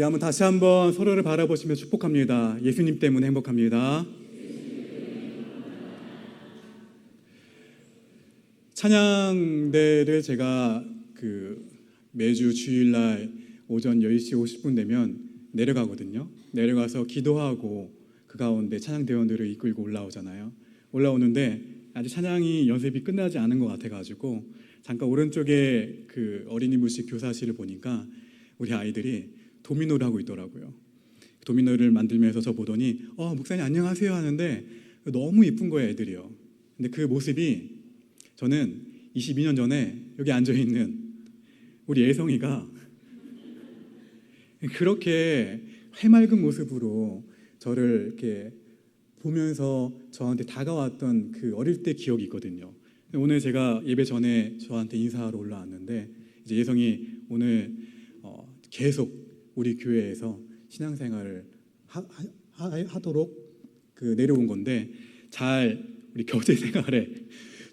우리 한번 다시 한번 서로를 바라보시며 축복합니다. 예수님 때문에 행복합니다. 찬양대를 제가 매주 주일날 오전 10시 50분 되면 내려가거든요. 내려가서 기도하고 그 가운데 찬양대원들을 이끌고 올라오잖아요. 올라오는데 아직 찬양이 연습이 끝나지 않은 것 같아가지고 잠깐 오른쪽에 그 어린이 무식 교사실을 보니까 우리 아이들이 도미노를 하고 있더라고요. 도미노를 만들면서 저 보더니 목사님 안녕하세요 하는데 너무 이쁜 거예요, 애들이요. 근데 그 모습이 저는 22년 전에 여기 앉아있는 우리 예성이가 그렇게 해맑은 모습으로 저를 이렇게 보면서 저한테 다가왔던 그 어릴 때 기억이 있거든요. 오늘 제가 예배 전에 저한테 인사하러 올라왔는데 이제 예성이 오늘 계속 우리 교회에서 신앙생활을 하도록 내려온 건데 잘 우리 교제 생활에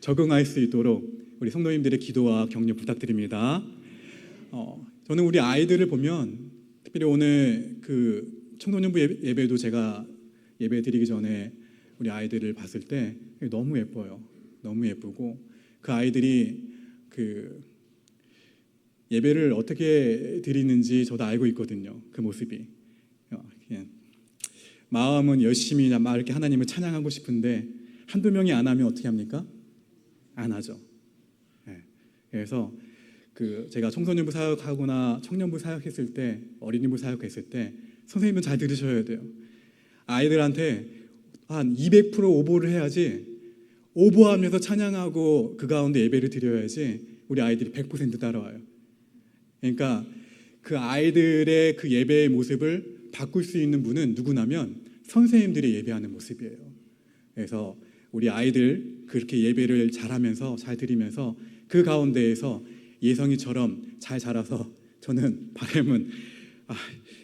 적응할 수 있도록 우리 성도님들의 기도와 격려 부탁드립니다. 저는 우리 아이들을 보면 특별히 오늘 그 청소년부 예배도 제가 예배 드리기 전에 우리 아이들을 봤을 때 너무 예뻐요. 너무 예쁘고 그 아이들이 그 예배를 어떻게 드리는지 저도 알고 있거든요. 그 모습이 그냥 마음은 열심히 막 이렇게 하나님을 찬양하고 싶은데 한두 명이 안 하면 어떻게 합니까? 안 하죠. 네. 그래서 제가 청소년부 사역하거나 청년부 사역했을 때, 어린이부 사역했을 때 선생님은 잘 들으셔야 돼요. 아이들한테 한 200% 오보를 해야지, 오보하면서 찬양하고 그 가운데 예배를 드려야지 우리 아이들이 100% 따라와요. 그러니까 그 아이들의 그 예배의 모습을 바꿀 수 있는 분은 누구냐면 선생님들이 예배하는 모습이에요. 그래서 우리 아이들 그렇게 예배를 잘하면서 잘 드리면서 그 가운데에서 예성이처럼 잘 자라서 저는 바람은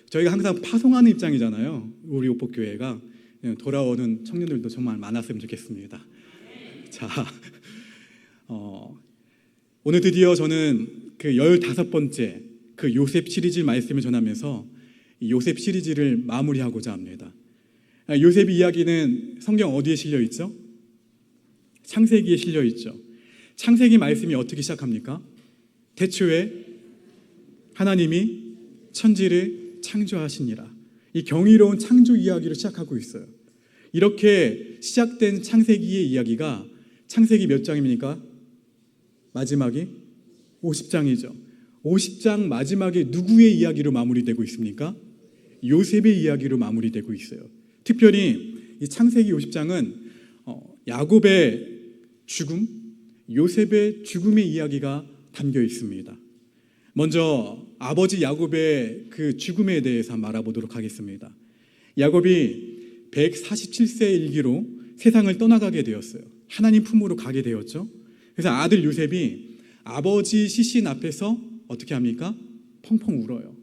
저희가 항상 파송하는 입장이잖아요. 우리 오복교회가 돌아오는 청년들도 정말 많았으면 좋겠습니다. 자, 오늘 드디어 저는 그 15번째 그 요셉 시리즈 말씀을 전하면서 이 요셉 시리즈를 마무리하고자 합니다. 요셉의 이야기는 성경 어디에 실려 있죠? 창세기에 실려 있죠. 창세기 말씀이 어떻게 시작합니까? 태초에 하나님이 천지를 창조하시니라. 이 경이로운 창조 이야기를 시작하고 있어요. 이렇게 시작된 창세기의 이야기가 창세기 몇 장입니까? 마지막이 50장이죠. 50장 마지막에 누구의 이야기로 마무리되고 있습니까? 요셉의 이야기로 마무리되고 있어요. 특별히 이 창세기 50장은 야곱의 죽음, 요셉의 죽음의 이야기가 담겨 있습니다. 먼저 아버지 야곱의 그 죽음에 대해서 알아보도록 하겠습니다. 야곱이 147세 일기로 세상을 떠나가게 되었어요. 하나님 품으로 가게 되었죠. 그래서 아들 요셉이 아버지 시신 앞에서 어떻게 합니까? 펑펑 울어요.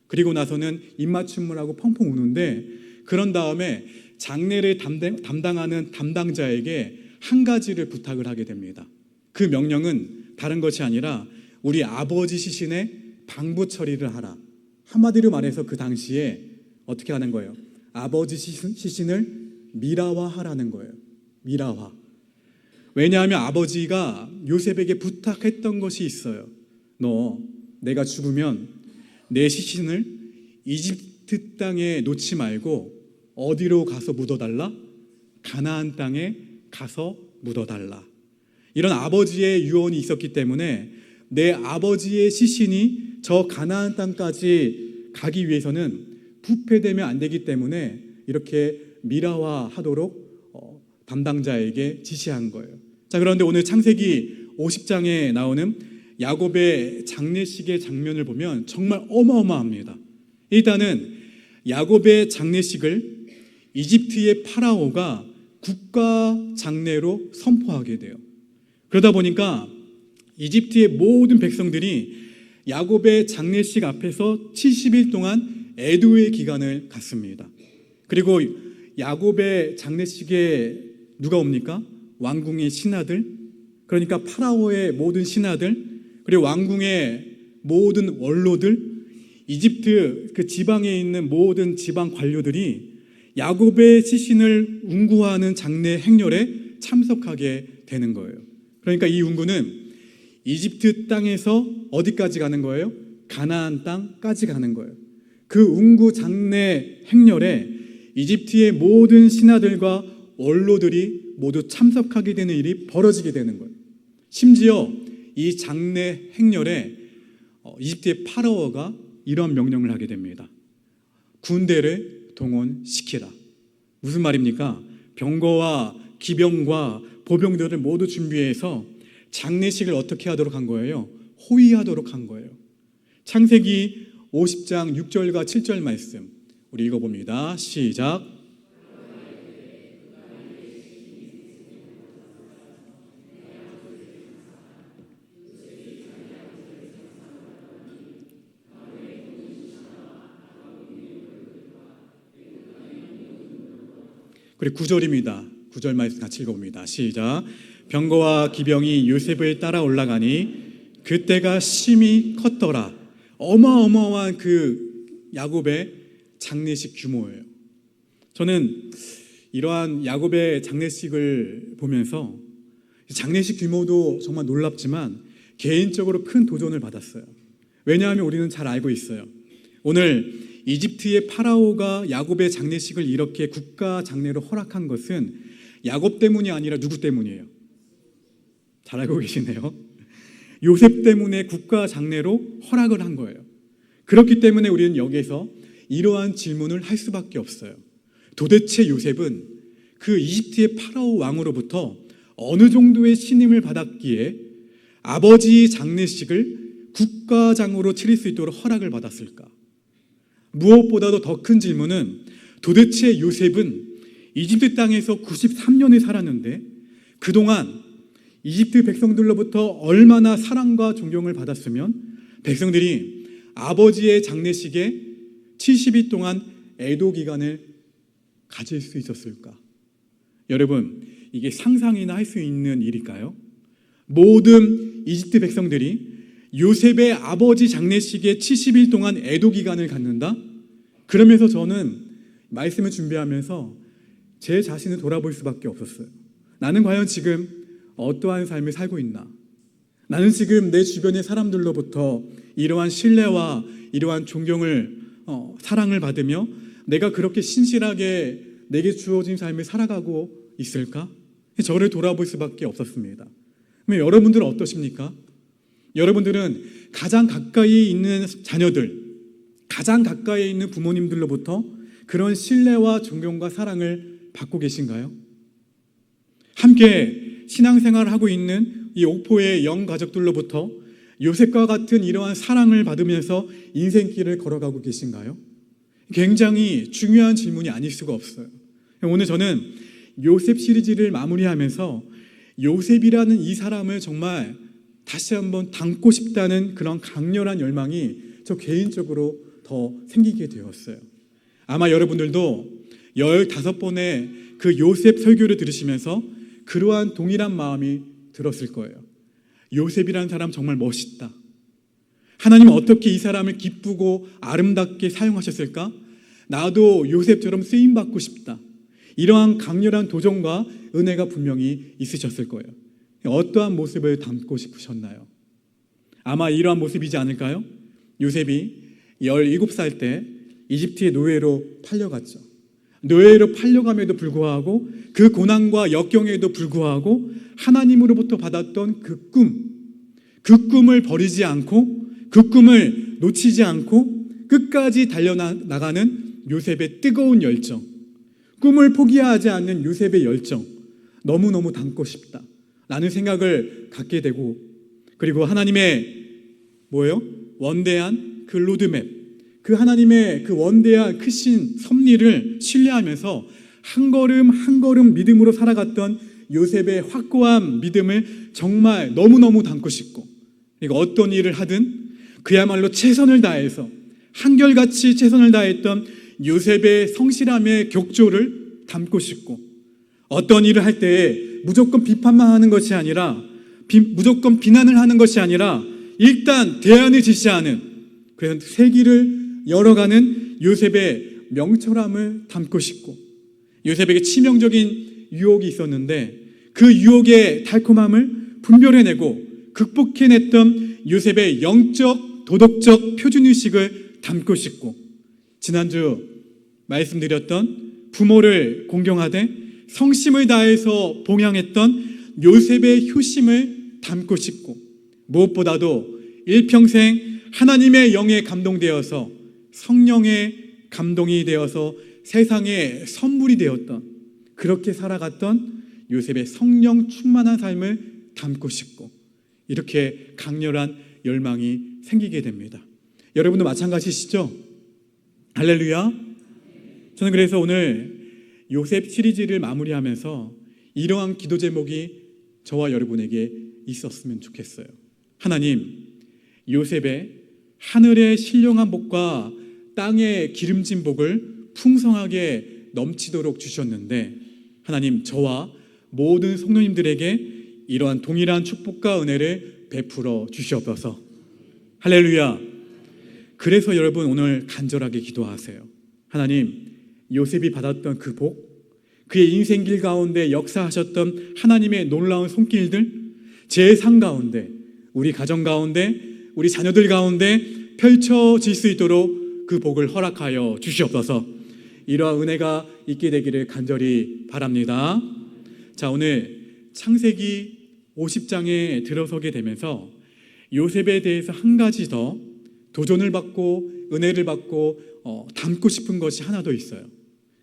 그리고 나서는 입맞춤을 하고 펑펑 우는데, 그런 다음에 장례를 담당하는 담당자에게 한 가지를 부탁을 하게 됩니다. 그 명령은 다른 것이 아니라 우리 아버지 시신의 방부 처리를 하라. 한마디로 말해서 그 당시에 어떻게 하는 거예요? 아버지 시신을 미라화하라는 거예요. 미라화. 왜냐하면 아버지가 요셉에게 부탁했던 것이 있어요. 너 내가 죽으면 내 시신을 이집트 땅에 놓지 말고 어디로 가서 묻어달라? 가나안 땅에 가서 묻어달라. 이런 아버지의 유언이 있었기 때문에 내 아버지의 시신이 저 가나안 땅까지 가기 위해서는 부패되면 안 되기 때문에 이렇게 미라화하도록 담당자에게 지시한 거예요. 자, 그런데 오늘 창세기 50장에 나오는 야곱의 장례식의 장면을 보면 정말 어마어마합니다. 일단은 야곱의 장례식을 이집트의 파라오가 국가 장례로 선포하게 돼요. 그러다 보니까 이집트의 모든 백성들이 야곱의 장례식 앞에서 70일 동안 애도의 기간을 갖습니다. 그리고 야곱의 장례식에 누가 옵니까? 왕궁의 신하들, 그러니까 파라오의 모든 신하들, 그리고 왕궁의 모든 원로들, 이집트 그 지방에 있는 모든 지방 관료들이 야곱의 시신을 운구하는 장례 행렬에 참석하게 되는 거예요. 그러니까 이 운구는 이집트 땅에서 어디까지 가는 거예요? 가나안 땅까지 가는 거예요. 그 운구 장례 행렬에 이집트의 모든 신하들과 원로들이 모두 참석하게 되는 일이 벌어지게 되는 거예요. 심지어 이 장례 행렬에 이집트의 파라오가 이런 명령을 하게 됩니다. 군대를 동원시키라. 무슨 말입니까? 병거와 기병과 보병들을 모두 준비해서 장례식을 어떻게 하도록 한 거예요? 호위하도록 한 거예요. 창세기 50장 6절과 7절 말씀 우리 읽어봅니다. 시작. 그리고 9절입니다. 9절 말씀 같이 읽어봅니다. 시작. 병거와 기병이 요셉을 따라 올라가니 그때가 심히 컸더라. 어마어마한 그 야곱의 장례식 규모예요. 저는 이러한 야곱의 장례식을 보면서 장례식 규모도 정말 놀랍지만 개인적으로 큰 도전을 받았어요. 왜냐하면 우리는 잘 알고 있어요. 오늘 이집트의 파라오가 야곱의 장례식을 이렇게 국가 장례로 허락한 것은 야곱 때문이 아니라 누구 때문이에요? 잘 알고 계시네요. 요셉 때문에 국가 장례로 허락을 한 거예요. 그렇기 때문에 우리는 여기에서 이러한 질문을 할 수밖에 없어요. 도대체 요셉은 그 이집트의 파라오 왕으로부터 어느 정도의 신임을 받았기에 아버지 장례식을 국가장으로 치를 수 있도록 허락을 받았을까? 무엇보다도 더 큰 질문은 도대체 요셉은 이집트 땅에서 93년을 살았는데 그동안 이집트 백성들로부터 얼마나 사랑과 존경을 받았으면 백성들이 아버지의 장례식에 70일 동안 애도 기간을 가질 수 있었을까? 여러분, 이게 상상이나 할 수 있는 일일까요? 모든 이집트 백성들이 요셉의 아버지 장례식에 70일 동안 애도 기간을 갖는다? 그러면서 저는 말씀을 준비하면서 제 자신을 돌아볼 수밖에 없었어요. 나는 과연 지금 어떠한 삶을 살고 있나? 나는 지금 내 주변의 사람들로부터 이러한 신뢰와 이러한 존경을 사랑을 받으며 내가 그렇게 신실하게 내게 주어진 삶을 살아가고 있을까? 저를 돌아볼 수밖에 없었습니다. 그럼 여러분들은 어떠십니까? 여러분들은 가장 가까이 있는 자녀들, 가장 가까이 있는 부모님들로부터 그런 신뢰와 존경과 사랑을 받고 계신가요? 함께 신앙생활을 하고 있는 이 옥포의 영 가족들로부터 요셉과 같은 이러한 사랑을 받으면서 인생길을 걸어가고 계신가요? 굉장히 중요한 질문이 아닐 수가 없어요. 오늘 저는 요셉 시리즈를 마무리하면서 요셉이라는 이 사람을 정말 다시 한번 닮고 싶다는 그런 강렬한 열망이 저 개인적으로 더 생기게 되었어요. 아마 여러분들도 15번의 그 요셉 설교를 들으시면서 그러한 동일한 마음이 들었을 거예요. 요셉이라는 사람 정말 멋있다. 하나님은 어떻게 이 사람을 기쁘고 아름답게 사용하셨을까? 나도 요셉처럼 쓰임받고 싶다. 이러한 강렬한 도전과 은혜가 분명히 있으셨을 거예요. 어떠한 모습을 담고 싶으셨나요? 아마 이러한 모습이지 않을까요? 요셉이 17살 때 이집트의 노예로 팔려갔죠. 노예로 팔려감에도 불구하고 그 고난과 역경에도 불구하고 하나님으로부터 받았던 그 꿈을 버리지 않고 그 꿈을 놓치지 않고 끝까지 달려나가는 요셉의 뜨거운 열정, 꿈을 포기하지 않는 요셉의 열정, 너무너무 담고 싶다 라는 생각을 갖게 되고, 그리고 하나님의 원대한 그 로드맵, 그 하나님의 그 원대한 크신 섭리를 신뢰하면서 한 걸음 한 걸음 믿음으로 살아갔던 요셉의 확고한 믿음을 정말 너무너무 담고 싶고, 그리고 어떤 일을 하든 그야말로 최선을 다해서 한결같이 최선을 다했던 요셉의 성실함의 격조를 담고 싶고, 어떤 일을 할 때에 무조건 비판만 하는 것이 아니라 무조건 비난을 하는 것이 아니라 일단 대안을 제시하는, 그래서 세기를 열어가는 요셉의 명철함을 담고 싶고, 요셉에게 치명적인 유혹이 있었는데 그 유혹의 달콤함을 분별해내고 극복해냈던 요셉의 영적 도덕적 표준의식을 담고 싶고, 지난주 말씀드렸던 부모를 공경하되 성심을 다해서 봉양했던 요셉의 효심을 담고 싶고, 무엇보다도 일평생 하나님의 영에 감동되어서 성령의 감동이 되어서 세상의 선물이 되었던, 그렇게 살아갔던 요셉의 성령 충만한 삶을 담고 싶고, 이렇게 강렬한 열망이 생기게 됩니다. 여러분도 마찬가지시죠? 할렐루야. 저는 그래서 오늘 요셉 시리즈를 마무리하면서 이러한 기도 제목이 저와 여러분에게 있었으면 좋겠어요. 하나님, 요셉의 하늘의 신령한 복과 땅의 기름진 복을 풍성하게 넘치도록 주셨는데, 하나님, 저와 모든 성도님들에게 이러한 동일한 축복과 은혜를 베풀어 주시옵소서. 할렐루야. 그래서 여러분 오늘 간절하게 기도하세요. 하나님, 요셉이 받았던 그 복, 그의 인생길 가운데 역사하셨던 하나님의 놀라운 손길들, 제 삶 가운데, 우리 가정 가운데, 우리 자녀들 가운데 펼쳐질 수 있도록 그 복을 허락하여 주시옵소서. 이러한 은혜가 있게 되기를 간절히 바랍니다. 자, 오늘 창세기 50장에 들어서게 되면서 요셉에 대해서 한 가지 더 도전을 받고 은혜를 받고 담고 싶은 것이 하나 더 있어요.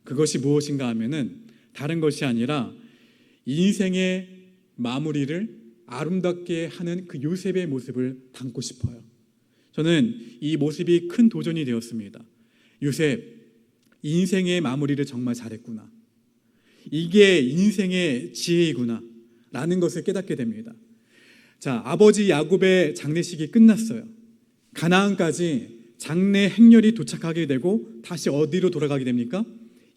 그것이 무엇인가 하면은 다른 것이 아니라 인생의 마무리를 아름답게 하는 그 요셉의 모습을 담고 싶어요. 저는 이 모습이 큰 도전이 되었습니다. 요셉, 인생의 마무리를 정말 잘했구나. 이게 인생의 지혜이구나 라는 것을 깨닫게 됩니다. 자, 아버지 야곱의 장례식이 끝났어요. 가나안까지 장례 행렬이 도착하게 되고 다시 어디로 돌아가게 됩니까?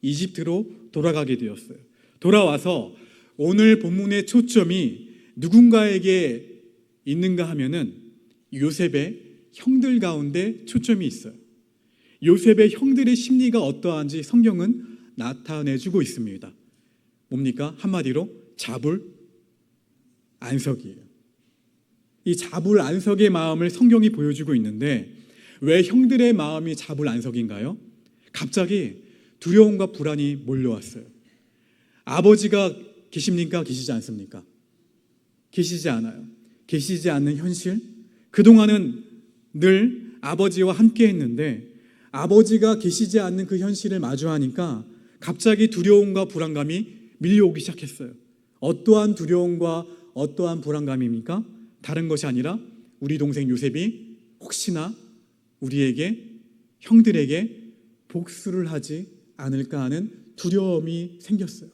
이집트로 돌아가게 되었어요. 돌아와서 오늘 본문의 초점이 누군가에게 있는가 하면은 요셉의 형들 가운데 초점이 있어요. 요셉의 형들의 심리가 어떠한지 성경은 나타내주고 있습니다. 뭡니까? 한마디로 자불 안석이에요. 이 자불 안석의 마음을 성경이 보여주고 있는데, 왜 형들의 마음이 자불 안석인가요? 갑자기 두려움과 불안이 몰려왔어요. 아버지가 계십니까? 계시지 않습니까? 계시지 않아요. 계시지 않는 현실, 그동안은 늘 아버지와 함께 했는데 아버지가 계시지 않는 그 현실을 마주하니까 갑자기 두려움과 불안감이 밀려오기 시작했어요. 어떠한 두려움과 어떠한 불안감입니까? 다른 것이 아니라 우리 동생 요셉이 혹시나 우리에게, 형들에게 복수를 하지 않을까 하는 두려움이 생겼어요.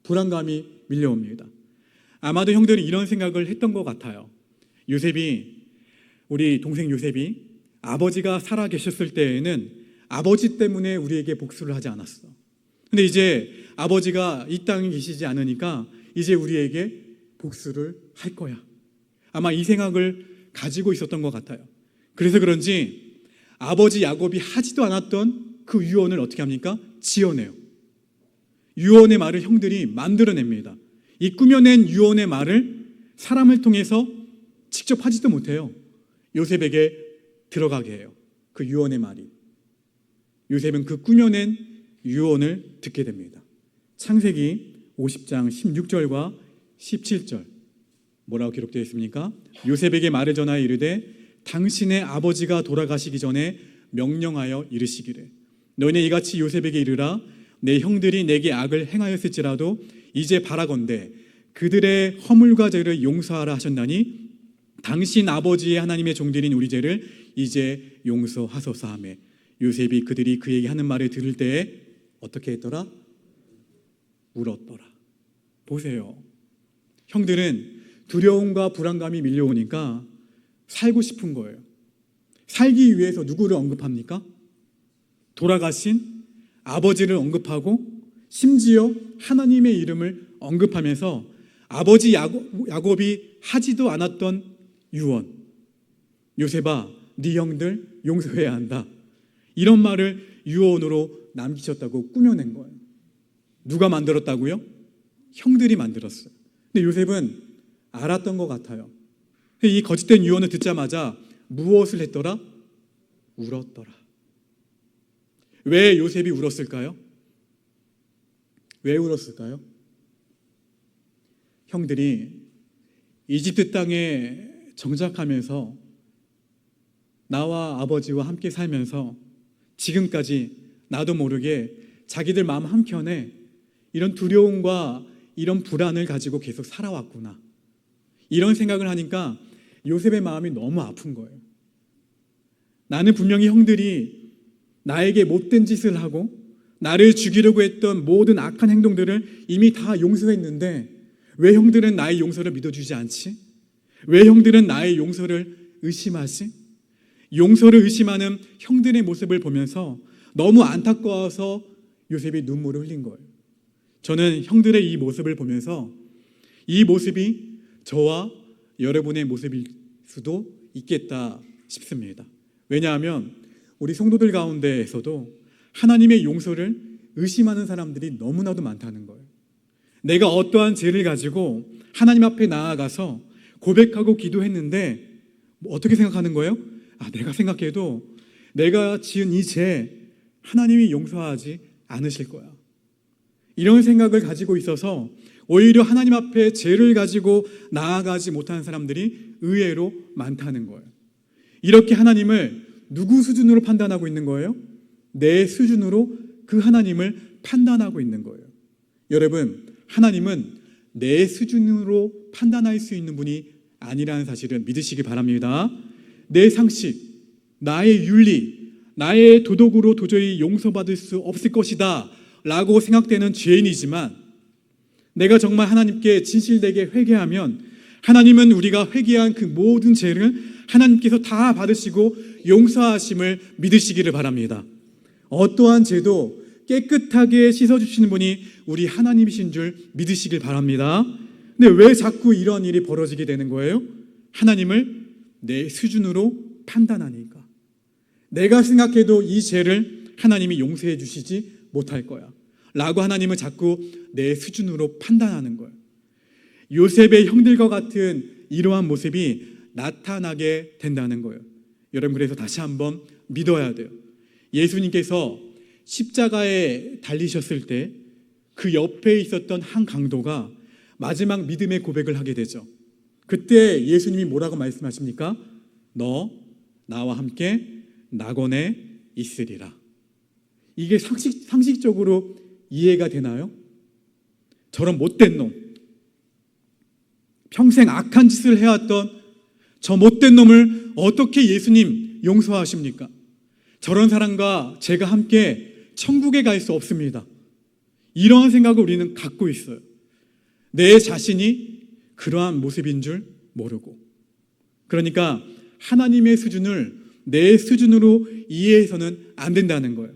불안감이 밀려옵니다. 아마도 형들은 이런 생각을 했던 것 같아요. 우리 동생 요셉이 아버지가 살아 계셨을 때에는 아버지 때문에 우리에게 복수를 하지 않았어. 근데 이제 아버지가 이 땅에 계시지 않으니까 이제 우리에게 복수를 할 거야. 아마 이 생각을 가지고 있었던 것 같아요. 그래서 그런지 아버지 야곱이 하지도 않았던 그 유언을 어떻게 합니까? 지어내요. 유언의 말을 형들이 만들어냅니다. 이 꾸며낸 유언의 말을 사람을 통해서 직접 하지도 못해요. 요셉에게 들어가게 해요. 그 유언의 말이. 요셉은 그 꾸며낸 유언을 듣게 됩니다. 창세기 50장 16절과 17절 뭐라고 기록되어 있습니까? 요셉에게 말을 전하여 이르되 당신의 아버지가 돌아가시기 전에 명령하여 이르시기를 너희는 이같이 요셉에게 이르라 내 형들이 내게 악을 행하였을지라도 이제 바라건대 그들의 허물과 죄를 용서하라 하셨나니 당신 아버지의 하나님의 종들인 우리 죄를 이제 용서하소서 하매 요셉이 그들이 그에게 하는 말을 들을 때에 어떻게 했더라? 울었더라. 보세요. 형들은 두려움과 불안감이 밀려오니까 살고 싶은 거예요. 살기 위해서 누구를 언급합니까? 돌아가신 아버지를 언급하고 심지어 하나님의 이름을 언급하면서 아버지 야곱이 하지도 않았던 유언. 요셉아, 네 형들 용서해야 한다. 이런 말을 유언으로 남기셨다고 꾸며낸 거예요. 누가 만들었다고요? 형들이 만들었어요. 근데 요셉은 알았던 것 같아요. 이 거짓된 유언을 듣자마자 무엇을 했더라? 울었더라. 왜 요셉이 울었을까요? 왜 울었을까요? 형들이 이집트 땅에 정착하면서 나와 아버지와 함께 살면서 지금까지 나도 모르게 자기들 마음 한켠에 이런 두려움과 이런 불안을 가지고 계속 살아왔구나. 이런 생각을 하니까 요셉의 마음이 너무 아픈 거예요. 나는 분명히 형들이 나에게 못된 짓을 하고 나를 죽이려고 했던 모든 악한 행동들을 이미 다 용서했는데 왜 형들은 나의 용서를 믿어주지 않지? 왜 형들은 나의 용서를 의심하지? 용서를 의심하는 형들의 모습을 보면서 너무 안타까워서 요셉이 눈물을 흘린 거예요. 저는 형들의 이 모습을 보면서 이 모습이 저와 여러분의 모습일 수도 있겠다 싶습니다. 왜냐하면 우리 성도들 가운데에서도 하나님의 용서를 의심하는 사람들이 너무나도 많다는 거예요. 내가 어떠한 죄를 가지고 하나님 앞에 나아가서 고백하고 기도했는데 어떻게 생각하는 거예요? 내가 생각해도 내가 지은 이 죄 하나님이 용서하지 않으실 거야. 이런 생각을 가지고 있어서 오히려 하나님 앞에 죄를 가지고 나아가지 못하는 사람들이 의외로 많다는 거예요. 이렇게 하나님을 누구 수준으로 판단하고 있는 거예요? 내 수준으로 그 하나님을 판단하고 있는 거예요. 여러분, 하나님은 내 수준으로 판단할 수 있는 분이 아니라는 사실을 믿으시기 바랍니다. 내 상식, 나의 윤리, 나의 도덕으로 도저히 용서받을 수 없을 것이다 라고 생각되는 죄인이지만 내가 정말 하나님께 진실되게 회개하면 하나님은 우리가 회개한 그 모든 죄를 하나님께서 다 받으시고 용서하심을 믿으시기를 바랍니다. 어떠한 죄도 깨끗하게 씻어주시는 분이 우리 하나님이신 줄 믿으시길 바랍니다. 근데 왜 자꾸 이런 일이 벌어지게 되는 거예요? 하나님을 내 수준으로 판단하니까. 내가 생각해도 이 죄를 하나님이 용서해 주시지 못할 거야 라고 하나님을 자꾸 내 수준으로 판단하는 거예요. 요셉의 형들과 같은 이러한 모습이 나타나게 된다는 거예요. 여러분, 그래서 다시 한번 믿어야 돼요. 예수님께서 십자가에 달리셨을 때 그 옆에 있었던 한 강도가 마지막 믿음의 고백을 하게 되죠. 그때 예수님이 뭐라고 말씀하십니까? 너 나와 함께 낙원에 있으리라. 이게 상식적으로 이해가 되나요? 저런 못된 놈, 평생 악한 짓을 해왔던 저 못된 놈을 어떻게 예수님 용서하십니까? 저런 사람과 제가 함께 천국에 갈 수 없습니다. 이러한 생각을 우리는 갖고 있어요. 내 자신이 그러한 모습인 줄 모르고. 그러니까 하나님의 수준을 내 수준으로 이해해서는 안 된다는 거예요.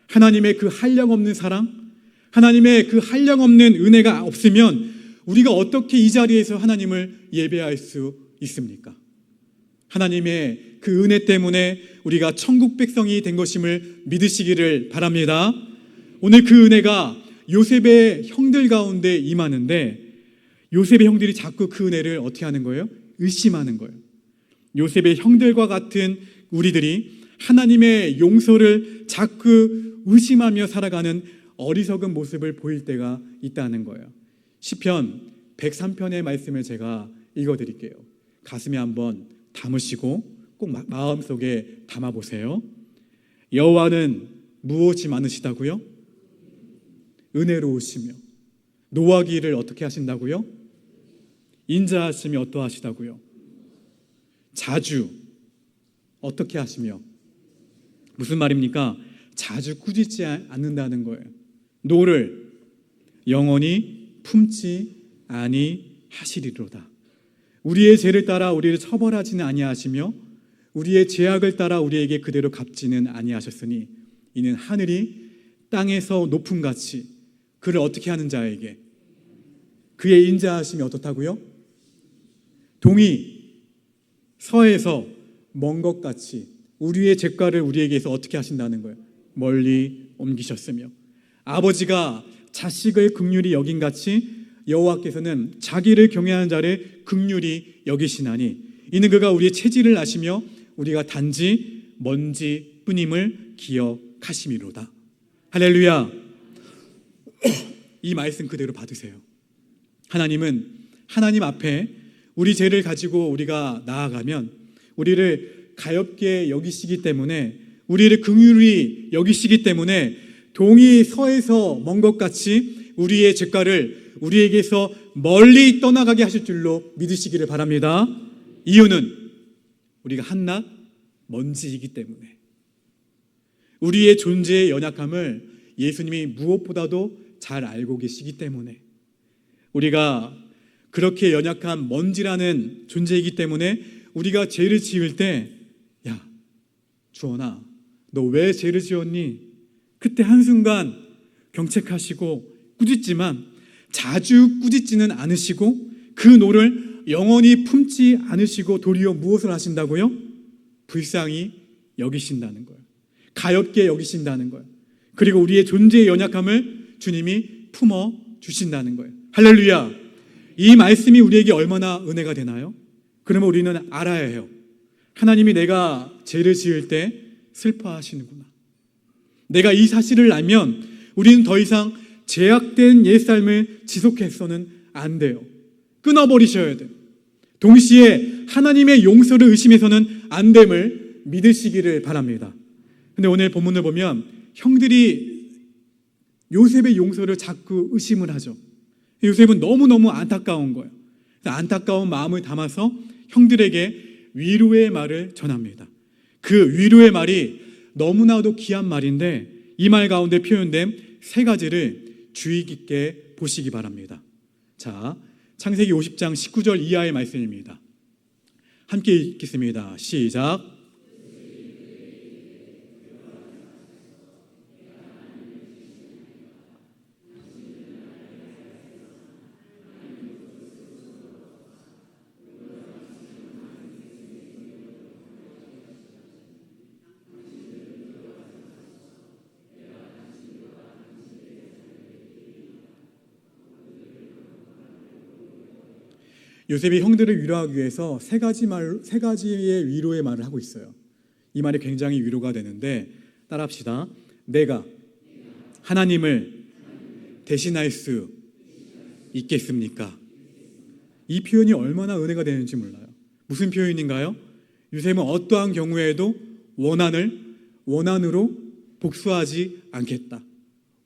하나님의 그 한량없는 사랑, 하나님의 그 한량없는 은혜가 없으면 우리가 어떻게 이 자리에서 하나님을 예배할 수 있습니까? 하나님의 그 은혜 때문에 우리가 천국 백성이 된 것임을 믿으시기를 바랍니다. 오늘 그 은혜가 요셉의 형들 가운데 임하는데 요셉의 형들이 자꾸 그 은혜를 어떻게 하는 거예요? 의심하는 거예요. 요셉의 형들과 같은 우리들이 하나님의 용서를 자꾸 의심하며 살아가는 어리석은 모습을 보일 때가 있다는 거예요. 시편 103편의 말씀을 제가 읽어드릴게요. 가슴에 한번 담으시고 꼭 마음속에 담아보세요. 여호와는 무엇이 많으시다고요? 은혜로우시며 노하기를 어떻게 하신다고요? 인자하심이 어떠하시다고요? 자주 어떻게 하시며 무슨 말입니까? 자주 꾸짖지 않는다는 거예요. 노를 영원히 품지 아니하시리로다. 우리의 죄를 따라 우리를 처벌하지는 아니하시며 우리의 죄악을 따라 우리에게 그대로 갚지는 아니하셨으니 이는 하늘이 땅에서 높음같이 그를 어떻게 하는 자에게 그의 인자하심이 어떻다고요? 동이 서에서 먼 것 같이 우리의 죄가를 우리에게서 어떻게 하신다는 거예요? 멀리 옮기셨으며 아버지가 자식을 긍휼히 여긴같이 여호와께서는 자기를 경외하는 자를 긍휼히 여기시나니 이는 그가 우리의 체질을 아시며 우리가 단지 먼지뿐임을 기억하심이로다. 할렐루야. 이 말씀 그대로 받으세요. 하나님은 하나님 앞에 우리 죄를 가지고 우리가 나아가면 우리를 가엾게 여기시기 때문에, 우리를 긍휼히 여기시기 때문에 동이 서에서 먼 것 같이 우리의 죄가를 우리에게서 멀리 떠나가게 하실 줄로 믿으시기를 바랍니다. 이유는 우리가 한낱 먼지이기 때문에, 우리의 존재의 연약함을 예수님이 무엇보다도 잘 알고 계시기 때문에, 우리가 그렇게 연약한 먼지라는 존재이기 때문에 우리가 죄를 지을 때, 야 주원아 너 왜 죄를 지었니? 그때 한순간 경책하시고 꾸짖지만 자주 꾸짖지는 않으시고 그 노를 영원히 품지 않으시고 도리어 무엇을 하신다고요? 불쌍히 여기신다는 거예요. 가엾게 여기신다는 거예요. 그리고 우리의 존재의 연약함을 주님이 품어 주신다는 거예요. 할렐루야. 이 말씀이 우리에게 얼마나 은혜가 되나요? 그러면 우리는 알아야 해요. 하나님이 내가 죄를 지을 때 슬퍼하시는구나. 내가 이 사실을 알면 우리는 더 이상 죄악된 옛삶을 지속해서는 안 돼요. 끊어버리셔야 돼요. 동시에 하나님의 용서를 의심해서는 안 됨을 믿으시기를 바랍니다. 근데 오늘 본문을 보면 형들이 요셉의 용서를 자꾸 의심을 하죠. 요셉은 너무너무 안타까운 거예요. 안타까운 마음을 담아서 형들에게 위로의 말을 전합니다. 그 위로의 말이 너무나도 귀한 말인데 이 말 가운데 표현된 세 가지를 주의 깊게 보시기 바랍니다. 자, 창세기 50장 19절 이하의 말씀입니다. 함께 읽겠습니다. 시작. 요셉이 형들을 위로하기 위해서 세 가지의 위로의 말을 하고 있어요. 이 말이 굉장히 위로가 되는데 따라합시다. 내가 하나님을 대신할 수 있겠습니까? 이 표현이 얼마나 은혜가 되는지 몰라요. 무슨 표현인가요? 요셉은 어떠한 경우에도 원한으로 복수하지 않겠다.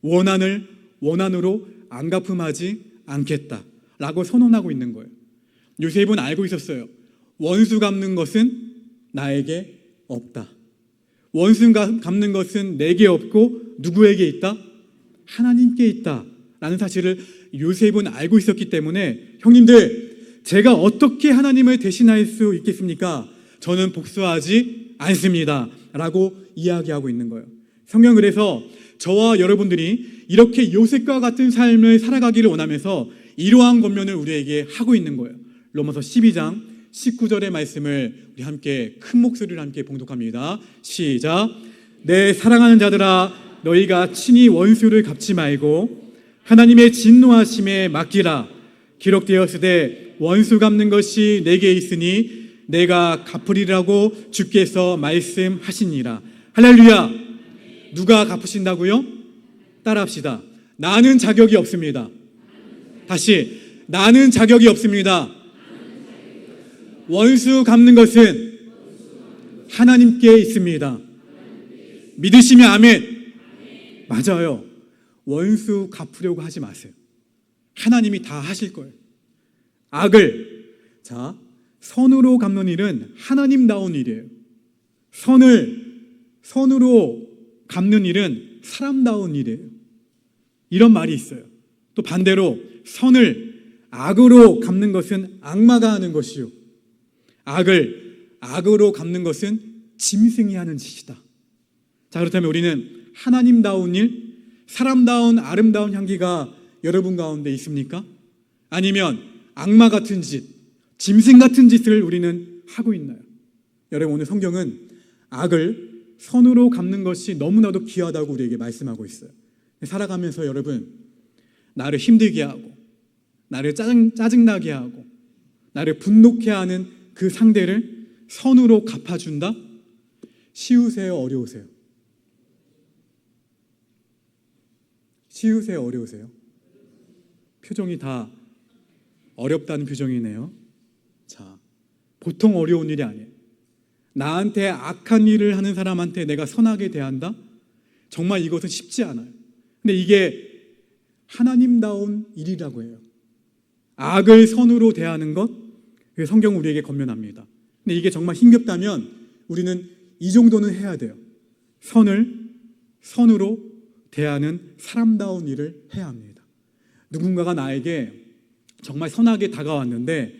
원한을 원한으로 안 갚음하지 않겠다 라고 선언하고 있는 거예요. 요셉은 알고 있었어요. 원수 갚는 것은 나에게 없다. 원수 갚는 것은 내게 없고 누구에게 있다? 하나님께 있다 라는 사실을 요셉은 알고 있었기 때문에 형님들, 제가 어떻게 하나님을 대신할 수 있겠습니까? 저는 복수하지 않습니다 라고 이야기하고 있는 거예요. 성경 그래서 저와 여러분들이 이렇게 요셉과 같은 삶을 살아가기를 원하면서 이러한 권면을 우리에게 하고 있는 거예요. 로마서 12장 19절의 말씀을 우리 함께 큰 목소리로 함께 봉독합니다. 시작. 내 사랑하는 자들아, 너희가 친히 원수를 갚지 말고 하나님의 진노하심에 맡기라. 기록되었으되 원수 갚는 것이 내게 있으니 내가 갚으리라고 주께서 말씀하시니라. 할렐루야. 누가 갚으신다고요? 따라합시다. 나는 자격이 없습니다. 다시, 나는 자격이 없습니다. 원수 갚는 것은 하나님께 있습니다. 믿으시면 아멘. 맞아요. 원수 갚으려고 하지 마세요. 하나님이 다 하실 거예요. 악을, 자, 선으로 갚는 일은 하나님다운 일이에요. 선으로 갚는 일은 사람다운 일이에요. 이런 말이 있어요. 또 반대로 선을 악으로 갚는 것은 악마가 하는 것이요, 악을 악으로 갚는 것은 짐승이 하는 짓이다. 자, 그렇다면 우리는 하나님다운 일, 사람다운 아름다운 향기가 여러분 가운데 있습니까? 아니면 악마 같은 짓, 짐승 같은 짓을 우리는 하고 있나요? 여러분, 오늘 성경은 악을 선으로 갚는 것이 너무나도 귀하다고 우리에게 말씀하고 있어요. 살아가면서 여러분, 나를 힘들게 하고 나를 짜증나게 하고 나를 분노케 하는 그 상대를 선으로 갚아준다? 쉬우세요? 어려우세요? 쉬우세요? 어려우세요? 표정이 다 어렵다는 표정이네요. 자, 보통 어려운 일이 아니에요. 나한테 악한 일을 하는 사람한테 내가 선하게 대한다? 정말 이것은 쉽지 않아요. 근데 이게 하나님다운 일이라고 해요. 악을 선으로 대하는 것, 성경은 우리에게 권면합니다. 근데 이게 정말 힘겹다면 우리는 이 정도는 해야 돼요. 선으로 대하는 사람다운 일을 해야 합니다. 누군가가 나에게 정말 선하게 다가왔는데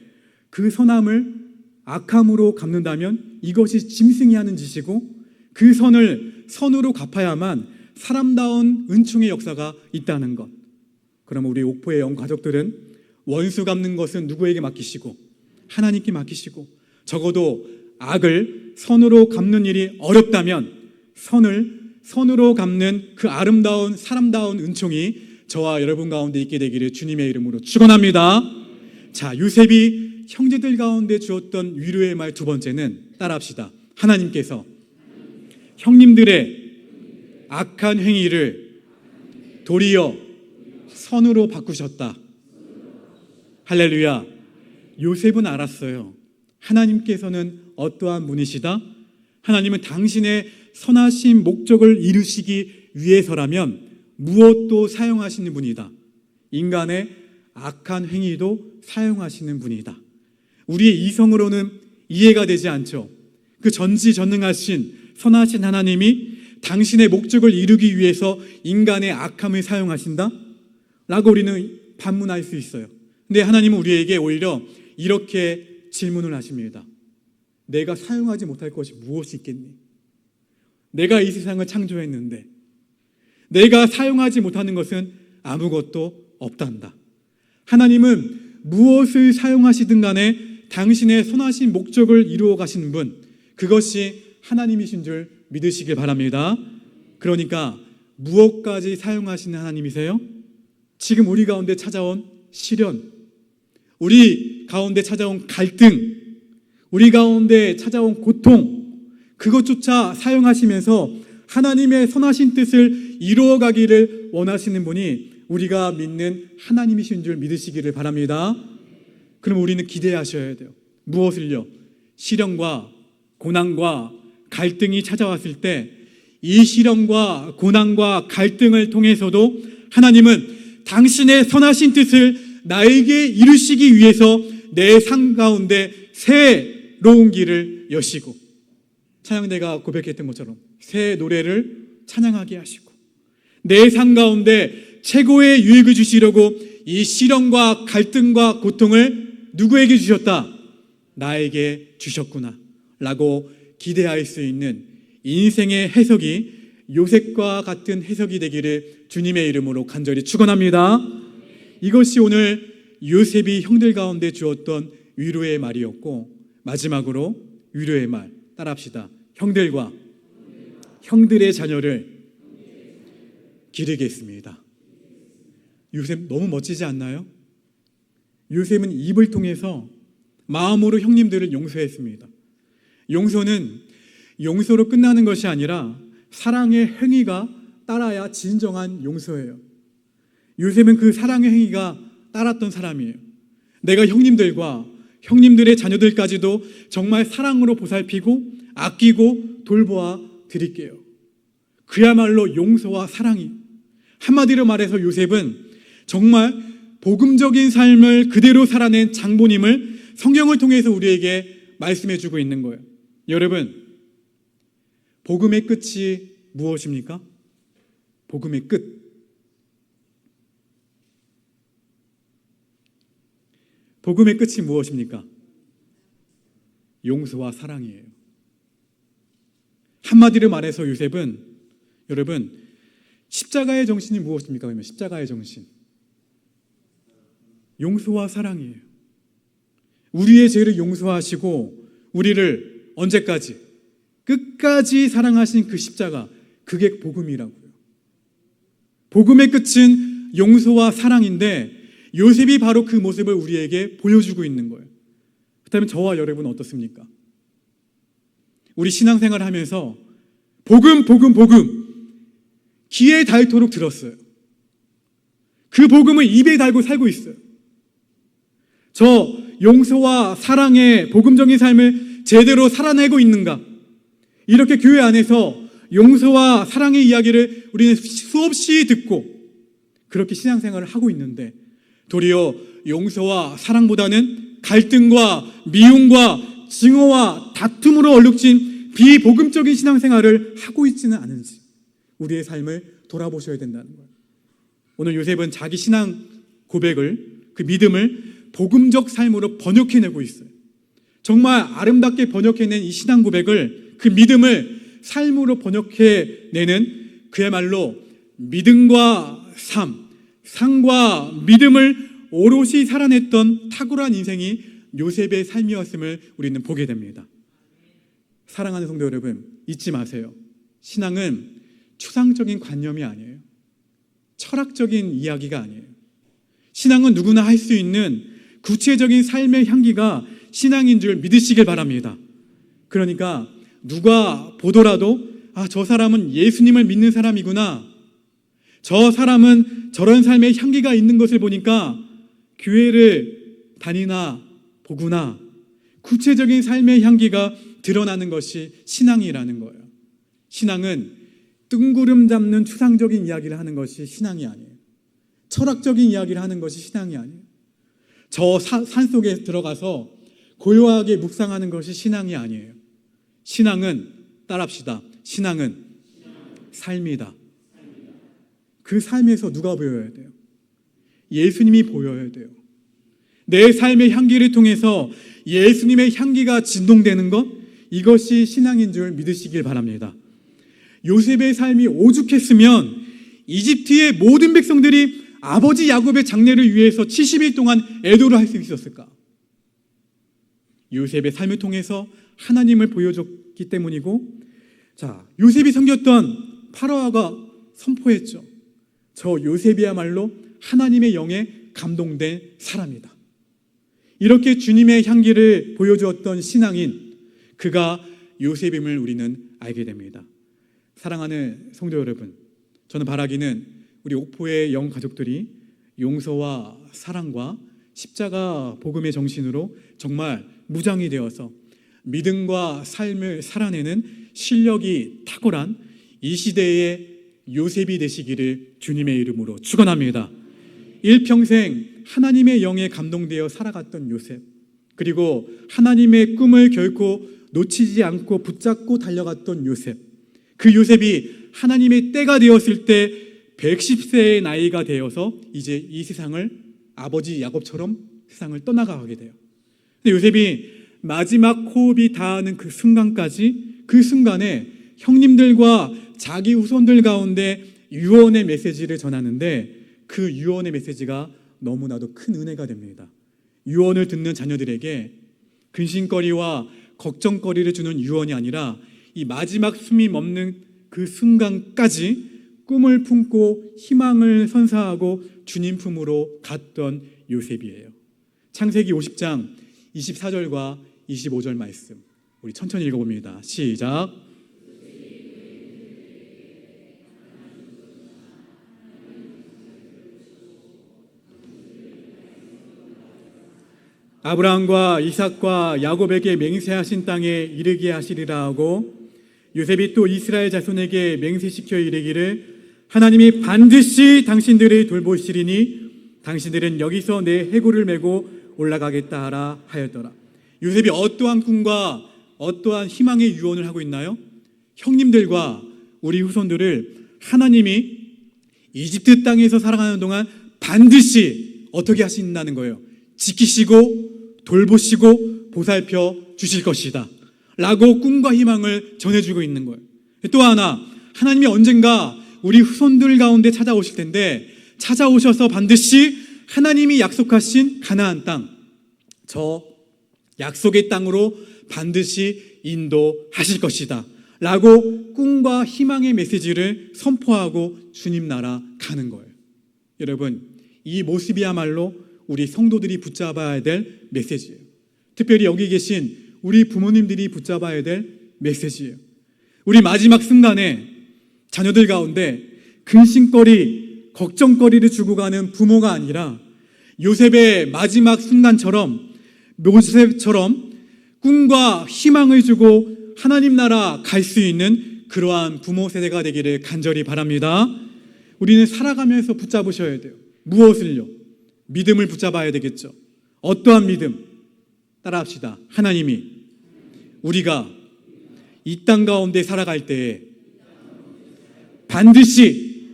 그 선함을 악함으로 갚는다면 이것이 짐승이 하는 짓이고, 그 선을 선으로 갚아야만 사람다운 은총의 역사가 있다는 것. 그럼 우리 옥포의 영 가족들은 원수 갚는 것은 누구에게 맡기시고 하나님께 맡기시고, 적어도 악을 선으로 갚는 일이 어렵다면 선으로 갚는 그 아름다운 사람다운 은총이 저와 여러분 가운데 있게 되기를 주님의 이름으로 축원합니다. 자, 요셉이 형제들 가운데 주었던 위로의 말 두 번째는 따라합시다. 하나님께서 형님들의 악한 행위를 도리어 선으로 바꾸셨다. 할렐루야. 요셉은 알았어요. 하나님께서는 어떠한 분이시다? 하나님은 당신의 선하신 목적을 이루시기 위해서라면 무엇도 사용하시는 분이다. 인간의 악한 행위도 사용하시는 분이다. 우리의 이성으로는 이해가 되지 않죠. 그 전지전능하신 선하신 하나님이 당신의 목적을 이루기 위해서 인간의 악함을 사용하신다? 라고 우리는 반문할 수 있어요. 근데 하나님은 우리에게 오히려 이렇게 질문을 하십니다. 내가 사용하지 못할 것이 무엇이 있겠니? 내가 이 세상을 창조했는데 내가 사용하지 못하는 것은 아무것도 없단다. 하나님은 무엇을 사용하시든 간에 당신의 선하신 목적을 이루어 가시는 분, 그것이 하나님이신 줄 믿으시길 바랍니다. 그러니까 무엇까지 사용하시는 하나님이세요? 지금 우리 가운데 찾아온 시련, 우리 가운데 찾아온 갈등, 우리 가운데 찾아온 고통, 그것조차 사용하시면서 하나님의 선하신 뜻을 이루어가기를 원하시는 분이 우리가 믿는 하나님이신 줄 믿으시기를 바랍니다. 그럼 우리는 기대하셔야 돼요. 무엇을요? 시련과 고난과 갈등이 찾아왔을 때 이 시련과 고난과 갈등을 통해서도 하나님은 당신의 선하신 뜻을 나에게 이루시기 위해서 내 삶 가운데 새로운 길을 여시고, 찬양대가 고백했던 것처럼 새 노래를 찬양하게 하시고, 내 삶 가운데 최고의 유익을 주시려고 이 시련과 갈등과 고통을 누구에게 주셨다? 나에게 주셨구나 라고 기대할 수 있는 인생의 해석이 요셉과 같은 해석이 되기를 주님의 이름으로 간절히 축원합니다. 이것이 오늘 요셉이 형들 가운데 주었던 위로의 말이었고, 마지막으로 위로의 말 따라합시다. 형들과 형들의 자녀를 기르겠습니다. 요셉 너무 멋지지 않나요? 요셉은 입을 통해서 마음으로 형님들을 용서했습니다. 용서로 끝나는 것이 아니라 사랑의 행위가 따라야 진정한 용서예요. 요셉은 그 사랑의 행위가 따랐던 사람이에요. 내가 형님들과 형님들의 자녀들까지도 정말 사랑으로 보살피고 아끼고 돌보아 드릴게요. 그야말로 용서와 사랑이. 한마디로 말해서 요셉은 정말 복음적인 삶을 그대로 살아낸 장본임을 성경을 통해서 우리에게 말씀해주고 있는 거예요. 여러분, 복음의 끝이 무엇입니까? 복음의 끝. 복음의 끝이 무엇입니까? 용서와 사랑이에요. 한마디로 말해서 요셉은, 여러분, 십자가의 정신이 무엇입니까? 그러면 십자가의 정신, 용서와 사랑이에요. 우리의 죄를 용서하시고 우리를 언제까지? 끝까지 사랑하신 그 십자가, 그게 복음이라고요. 복음의 끝은 용서와 사랑인데 요셉이 바로 그 모습을 우리에게 보여주고 있는 거예요. 그렇다면 저와 여러분 어떻습니까? 우리 신앙생활을 하면서 복음, 복음, 복음 귀에 닳도록 들었어요. 그 복음을 입에 달고 살고 있어요. 저 용서와 사랑의 복음적인 삶을 제대로 살아내고 있는가? 이렇게 교회 안에서 용서와 사랑의 이야기를 우리는 수없이 듣고 그렇게 신앙생활을 하고 있는데 도리어 용서와 사랑보다는 갈등과 미움과 증오와 다툼으로 얼룩진 비복음적인 신앙생활을 하고 있지는 않은지 우리의 삶을 돌아보셔야 된다는 거예요. 오늘 요셉은 자기 신앙 고백을, 그 믿음을 복음적 삶으로 번역해내고 있어요. 정말 아름답게 번역해낸 이 신앙 고백을, 그 믿음을 삶으로 번역해내는 그야말로 믿음과 삶, 상과 믿음을 오롯이 살아냈던 탁월한 인생이 요셉의 삶이었음을 우리는 보게 됩니다. 사랑하는 성도 여러분, 잊지 마세요. 신앙은 추상적인 관념이 아니에요. 철학적인 이야기가 아니에요. 신앙은 누구나 할 수 있는 구체적인 삶의 향기가 신앙인 줄 믿으시길 바랍니다. 그러니까 누가 보더라도 저 사람은 예수님을 믿는 사람이구나, 저 사람은 저런 삶의 향기가 있는 것을 보니까 교회를 다니나 보구나, 구체적인 삶의 향기가 드러나는 것이 신앙이라는 거예요. 신앙은 뜬구름 잡는 추상적인 이야기를 하는 것이 신앙이 아니에요. 철학적인 이야기를 하는 것이 신앙이 아니에요. 저 산속에 들어가서 고요하게 묵상하는 것이 신앙이 아니에요. 신앙은, 따라합시다, 신앙은 삶이다. 그 삶에서 누가 보여야 돼요? 예수님이 보여야 돼요. 내 삶의 향기를 통해서 예수님의 향기가 진동되는 것, 이것이 신앙인 줄 믿으시길 바랍니다. 요셉의 삶이 오죽했으면 이집트의 모든 백성들이 아버지 야곱의 장례를 위해서 70일 동안 애도를 할 수 있었을까? 요셉의 삶을 통해서 하나님을 보여줬기 때문이고, 요셉이 섬겼던 파라오가 선포했죠. 저 요셉이야말로 하나님의 영에 감동된 사람이다. 이렇게 주님의 향기를 보여주었던 신앙인, 그가 요셉임을 우리는 알게 됩니다. 사랑하는 성도 여러분, 저는 바라기는 우리 옥포의 영 가족들이 용서와 사랑과 십자가 복음의 정신으로 정말 무장이 되어서 믿음과 삶을 살아내는 실력이 탁월한 이 시대의 요셉이 되시기를 주님의 이름으로 축원합니다. 일평생 하나님의 영에 감동되어 살아갔던 요셉, 그리고 하나님의 꿈을 결코 놓치지 않고 붙잡고 달려갔던 요셉, 그 요셉이 하나님의 때가 되었을 때 110세의 나이가 되어서 이제 이 세상을, 아버지 야곱처럼 세상을 떠나가게 돼요. 근데 요셉이 마지막 호흡이 닿는 그 순간까지, 그 순간에 형님들과 자기 후손들 가운데 유언의 메시지를 전하는데, 그 유언의 메시지가 너무나도 큰 은혜가 됩니다. 유언을 듣는 자녀들에게 근심거리와 걱정거리를 주는 유언이 아니라 이 마지막 숨이 멎는 그 순간까지 꿈을 품고 희망을 선사하고 주님 품으로 갔던 요셉이에요. 창세기 50장 24절과 25절 말씀, 우리 천천히 읽어봅니다. 시작. 아브라함과 이삭과 야곱에게 맹세하신 땅에 이르게 하시리라 하고, 요셉이 또 이스라엘 자손에게 맹세시켜 이르기를 하나님이 반드시 당신들을 돌보시리니 당신들은 여기서 내 해골을 메고 올라가겠다 하라 하였더라. 요셉이 어떠한 꿈과 어떠한 희망의 유언을 하고 있나요? 형님들과 우리 후손들을 하나님이 이집트 땅에서 살아가는 동안 반드시 어떻게 하신다는 거예요? 지키시고 돌보시고 보살펴 주실 것이다 라고 꿈과 희망을 전해주고 있는 거예요. 또 하나, 하나님이 언젠가 우리 후손들 가운데 찾아오실 텐데, 찾아오셔서 반드시 하나님이 약속하신 가나안 땅, 저 약속의 땅으로 반드시 인도하실 것이다 라고 꿈과 희망의 메시지를 선포하고 주님 나라 가는 거예요. 여러분, 이 모습이야말로 우리 성도들이 붙잡아야 될 메시지예요. 특별히 여기 계신 우리 부모님들이 붙잡아야 될 메시지예요. 우리 마지막 순간에 자녀들 가운데 근심거리, 걱정거리를 주고 가는 부모가 아니라 요셉의 마지막 순간처럼, 요셉처럼 꿈과 희망을 주고 하나님 나라 갈 수 있는 그러한 부모 세대가 되기를 간절히 바랍니다. 우리는 살아가면서 붙잡으셔야 돼요. 무엇을요? 믿음을 붙잡아야 되겠죠. 어떠한 믿음? 따라합시다. 하나님이 우리가 이 땅 가운데 살아갈 때에 반드시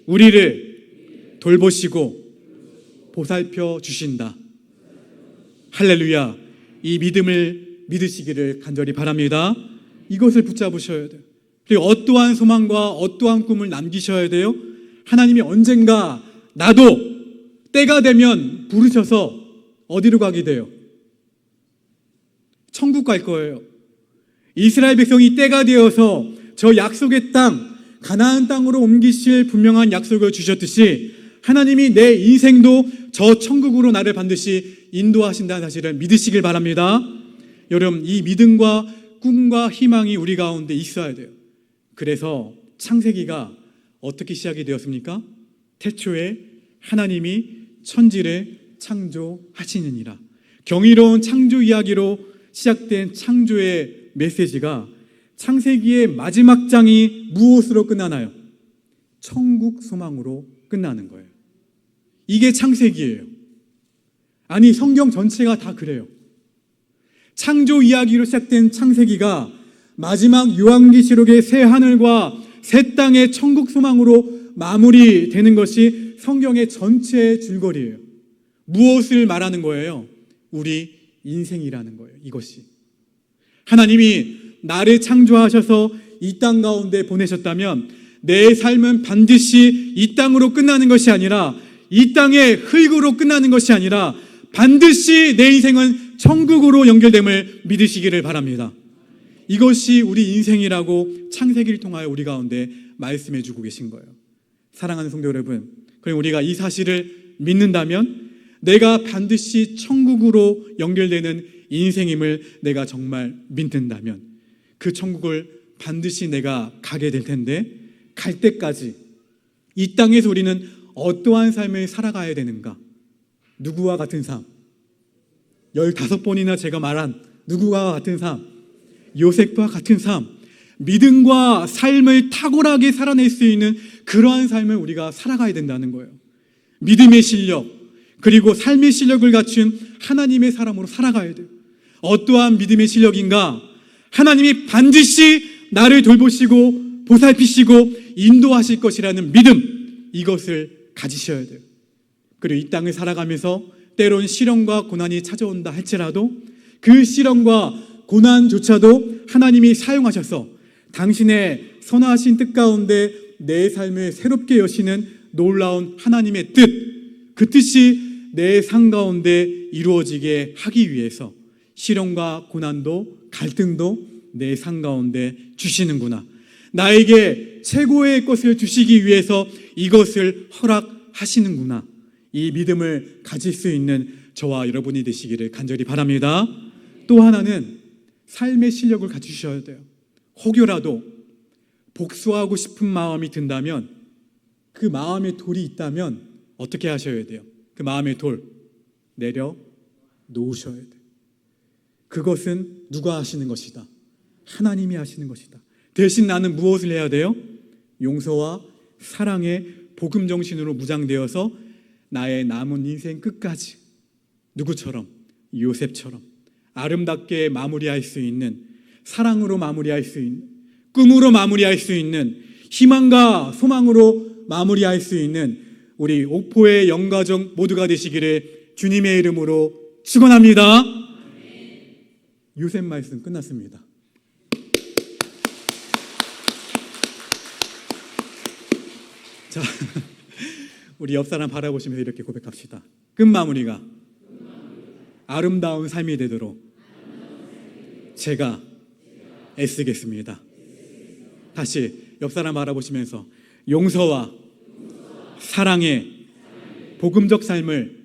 우리를 돌보시고 보살펴 주신다. 할렐루야. 이 믿음을 믿으시기를 간절히 바랍니다. 이것을 붙잡으셔야 돼요. 그리고 어떠한 소망과 어떠한 꿈을 남기셔야 돼요? 하나님이 언젠가 나도 때가 되면 부르셔서 어디로 가게 돼요? 천국 갈 거예요. 이스라엘 백성이 때가 되어서 저 약속의 땅, 가나안 땅으로 옮기실 분명한 약속을 주셨듯이 하나님이 내 인생도 저 천국으로 나를 반드시 인도하신다는 사실을 믿으시길 바랍니다. 여러분, 이 믿음과 꿈과 희망이 우리 가운데 있어야 돼요. 그래서 창세기가 어떻게 시작이 되었습니까? 태초에 하나님이 천지를 창조하시느니라. 경이로운 창조 이야기로 시작된 창조의 메시지가 창세기의 마지막 장이 무엇으로 끝나나요? 천국 소망으로 끝나는 거예요. 이게 창세기예요. 아니, 성경 전체가 다 그래요. 창조 이야기로 시작된 창세기가 마지막 요한계시록의 새 하늘과 새 땅의 천국 소망으로 마무리되는 것이 성경의 전체 줄거리예요. 무엇을 말하는 거예요? 우리 인생이라는 거예요. 이것이 하나님이 나를 창조하셔서 이 땅 가운데 보내셨다면 내 삶은 반드시 이 땅으로 끝나는 것이 아니라, 이 땅의 흙으로 끝나는 것이 아니라 반드시 내 인생은 천국으로 연결됨을 믿으시기를 바랍니다. 이것이 우리 인생이라고 창세기를 통하여 우리 가운데 말씀해 주고 계신 거예요. 사랑하는 성도 여러분, 그럼 우리가 이 사실을 믿는다면 내가 반드시 천국으로 연결되는 인생임을 내가 정말 믿는다면 그 천국을 반드시 내가 가게 될 텐데, 갈 때까지 이 땅에서 우리는 어떠한 삶을 살아가야 되는가? 누구와 같은 삶? 15번이나 제가 말한 누구와 같은 삶? 요셉과 같은 삶. 믿음과 삶을 탁월하게 살아낼 수 있는 그러한 삶을 우리가 살아가야 된다는 거예요. 믿음의 실력, 그리고 삶의 실력을 갖춘 하나님의 사람으로 살아가야 돼요. 어떠한 믿음의 실력인가? 하나님이 반드시 나를 돌보시고 보살피시고 인도하실 것이라는 믿음, 이것을 가지셔야 돼요. 그리고 이 땅을 살아가면서 때론 시련과 고난이 찾아온다 할지라도 그 시련과 고난조차도 하나님이 사용하셔서 당신의 선하신 뜻 가운데 내 삶을 새롭게 여시는 놀라운 하나님의 뜻, 그 뜻이 내 삶 가운데 이루어지게 하기 위해서 시련과 고난도 갈등도 내 삶 가운데 주시는구나. 나에게 최고의 것을 주시기 위해서 이것을 허락하시는구나. 이 믿음을 가질 수 있는 저와 여러분이 되시기를 간절히 바랍니다. 또 하나는 삶의 실력을 갖추셔야 돼요. 혹여라도 복수하고 싶은 마음이 든다면, 그 마음의 돌이 있다면 어떻게 하셔야 돼요? 그 마음의 돌 내려 놓으셔야 돼요. 그것은 누가 하시는 것이다? 하나님이 하시는 것이다. 대신 나는 무엇을 해야 돼요? 용서와 사랑의 복음 정신으로 무장되어서 나의 남은 인생 끝까지 누구처럼? 요셉처럼 아름답게 마무리할 수 있는, 사랑으로 마무리할 수 있는, 꿈으로 마무리할 수 있는, 희망과 소망으로 마무리할 수 있는 우리 옥포의 영가족 모두가 되시기를 주님의 이름으로 축원합니다. 요셉 말씀 끝났습니다. 자, 우리 옆 사람 바라보시면서 이렇게 고백합시다. 끝마무리가 아름다운 삶이 되도록 제가 애쓰겠습니다. 다시 옆 사람 바라보시면서 용서와 사랑의 복음적 삶을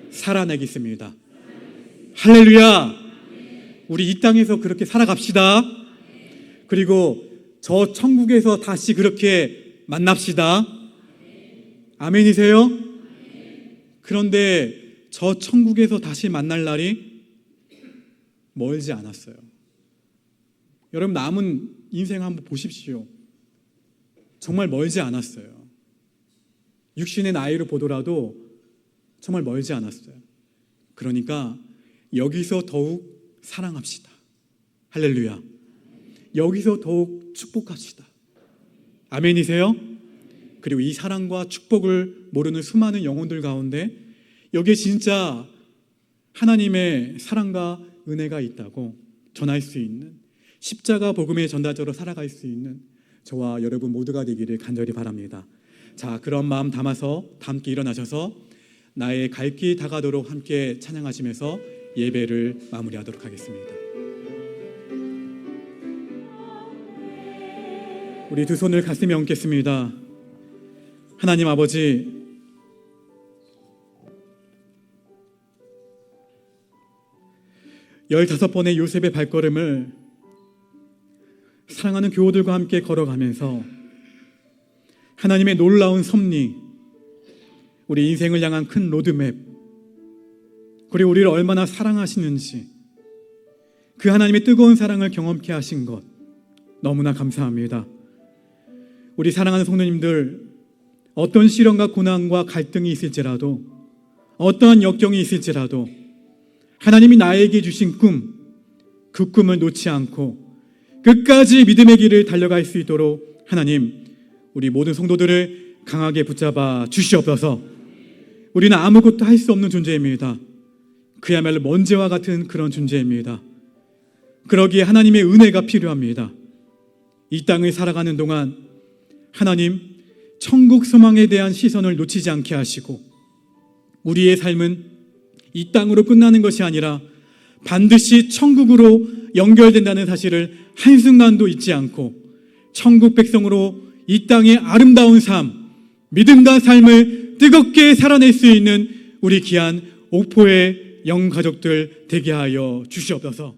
살아내겠습니다. 할렐루야! 우리 이 땅에서 그렇게 살아갑시다. 그리고 저 천국에서 다시 그렇게 만납시다. 아멘이세요? 그런데 저 천국에서 다시 만날 날이 멀지 않았어요. 여러분, 남은 인생 한번 보십시오. 정말 멀지 않았어요. 육신의 나이로 보더라도 정말 멀지 않았어요. 그러니까 여기서 더욱 사랑합시다. 할렐루야. 여기서 더욱 축복합시다. 아멘이세요? 그리고 이 사랑과 축복을 모르는 수많은 영혼들 가운데 여기에 진짜 하나님의 사랑과 은혜가 있다고 전할 수 있는, 십자가 복음의 전달자로 살아갈 수 있는 저와 여러분 모두가 되기를 간절히 바랍니다. 자, 그런 마음 담아서 다 함께 일어나셔서 나의 갈 길 다가도록 함께 찬양하시면서 예배를 마무리하도록 하겠습니다. 우리 두 손을 가슴에 얹겠습니다. 하나님 아버지, 15번의 요셉의 발걸음을 사랑하는 교우들과 함께 걸어가면서 하나님의 놀라운 섭리, 우리 인생을 향한 큰 로드맵, 그리고 우리를 얼마나 사랑하시는지 그 하나님의 뜨거운 사랑을 경험케 하신 것 너무나 감사합니다. 우리 사랑하는 성도님들, 어떤 시련과 고난과 갈등이 있을지라도, 어떠한 역경이 있을지라도 하나님이 나에게 주신 꿈, 그 꿈을 놓지 않고 끝까지 믿음의 길을 달려갈 수 있도록 하나님, 우리 모든 성도들을 강하게 붙잡아 주시옵소서. 우리는 아무것도 할 수 없는 존재입니다. 그야말로 먼지와 같은 그런 존재입니다. 그러기에 하나님의 은혜가 필요합니다. 이 땅을 살아가는 동안 하나님, 천국 소망에 대한 시선을 놓치지 않게 하시고 우리의 삶은 이 땅으로 끝나는 것이 아니라 반드시 천국으로 연결된다는 사실을 한순간도 잊지 않고 천국 백성으로 이 땅의 아름다운 삶, 믿음과 삶을 뜨겁게 살아낼 수 있는 우리 귀한 옥포의 영가족들 되게 하여 주시옵소서.